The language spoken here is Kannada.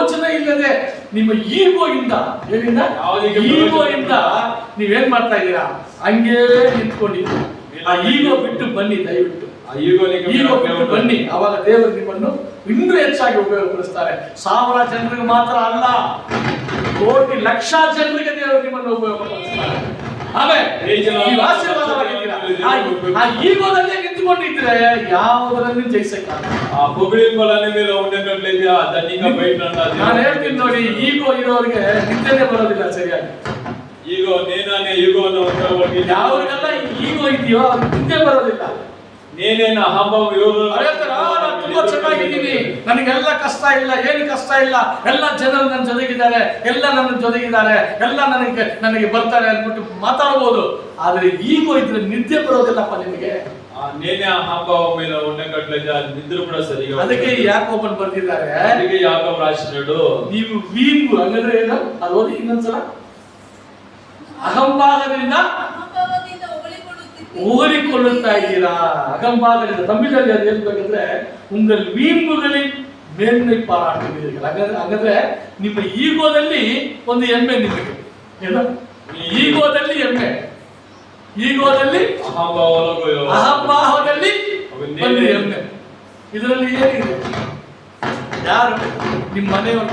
ಯೋಚನೆ ಇಲ್ಲದೆ ನಿಮ್ಮ ಈಗೋಯಿಂದ ಏನಿಂದ ಈಗೋಯಿಂದ ನೀವೇನ್ ಮಾಡ್ತಾ ಇದ್ದೀರಾ? ಹಂಗೇ ನಿಂತ್ಕೊಂಡಿದ್ದೀರಾ. ಆ ಈಗೋ ಬಿಟ್ಟು ಬನ್ನಿ, ದಯವಿಟ್ಟು ಈಗೋ ಬಿಟ್ಟು ಬನ್ನಿ. ಅವಾಗ ದೇವರು ನಿಮ್ಮನ್ನು ಇನ್ನೂ ಹೆಚ್ಚಾಗಿ ಉಪಯೋಗಪಡಿಸ್ತಾರೆ. 1000 ಜನರಿಗೆ ಮಾತ್ರ ಅಲ್ಲ, ಕೋಟಿ ಲಕ್ಷ ಜನರಿಗೆ ದೇವರು ನಿಮ್ಮನ್ನು ಉಪಯೋಗಪಡಿಸ್ತಾರೆ. ಆಮೇಲೆ ಆಶೀರ್ವಾದವಾಗಿದ್ದೀರಾ. ಆ ಈಗೋದಲ್ಲೇ ನಿಂತ್ಕೊಂಡಿದ್ರೆ ಯಾವುದರನ್ನು ಜಯಿಸಕ್ಕಾಗಲ್ಲ. ನಾನು ಹೇಳ್ತೀನಿ ನೋಡಿ, ಈಗೋ ಇರೋರಿಗೆ ನಿದ್ದೆನೆ ಬರೋದಿಲ್ಲ ಸರಿಯಾಗಿ. ಈಗೋ ನೇನಾನೇ ಈಗೋನ ಯಾವ್ರಿಗೆಲ್ಲ ಈಗೋ ಇದೆಯೋ ಅದು ನಿದ್ದೆ ಬರೋದಿಲ್ಲ. ನೇನೇನ ಅಹಂಭಾವ ಇವರು ನಾನು ತುಂಬಾ ಚೆನ್ನಾಗಿದ್ದೀನಿ, ನನಗೆಲ್ಲ ಕಷ್ಟ ಇಲ್ಲ, ಏನು ಕಷ್ಟ ಇಲ್ಲ, ಎಲ್ಲ ಜನರು ನನ್ನ ಜೊತೆಗಿದ್ದಾರೆ, ಎಲ್ಲ ನನ್ನ ಜೊತೆಗಿದ್ದಾರೆ, ಎಲ್ಲ ನನಗೆ ಬರ್ತಾರೆ ಅಂದ್ಬಿಟ್ಟು ಮಾತಾಡ್ಬೋದು. ಆದ್ರೆ ಈಗೋ ಇದ್ರೆ ನಿದ್ದೆ ಬರೋದಿಲ್ಲಪ್ಪ ನಿಮಗೆ. ನೇನೆ ಅಹಂಭಾವ ಮೇಲೆ ಒಣ್ಣೆಗಟ್ಲೆ ನಿದ್ರೆ ಕೂಡ ಸರಿ. ಅದಕ್ಕೆ ಯಾಕೋಬನ್ ಬರ್ತಿದ್ದಾರೆ, ಅದಕ್ಕೆ ಯಾಕೋಬ ರಾಶಿನಡು ನೀವು ವೀಂಗು ಹಂಗಂದ್ರೆ ಏನು ಅದು ಓದಿ ಇನ್ನೊಂದ್ಸಲ. ಅಹಂಭಾವದಿಂದ ಓಡಿಕೊಳ್ಳುತ್ತಾ ಇದ್ದೀರಾ. ಅಹಂಭಾವದಿಂದ ತಮಿಳಲ್ಲಿ ಅದು ಹೇಳ್ಬೇಕಂದ್ರೆ ಉಂಗಲ್ ವೀಂಬುಗಳಲ್ಲಿ ಮೇಲ್ಮೈ ಪಾರಾಟಿದ್ದೀರಿ. ಹಾಗಾದ್ರೆ ನಿಮ್ಮ ಈಗೋದಲ್ಲಿ ಒಂದು ಹೆಮ್ಮೆ ನಿಮಗೆ. ಏನು? ಈಗೋದಲ್ಲಿ ಹೆಮ್ಮೆ, ಈಗೋದಲ್ಲಿ ಅಹಂಭಾವದಲ್ಲಿ ಒಂದು ಹೆಮ್ಮೆ. ಇದರಲ್ಲಿ ಏನಿದೆ? ಯಾರು ನಿಮ್ಮ ಮನೆಯವ್ರ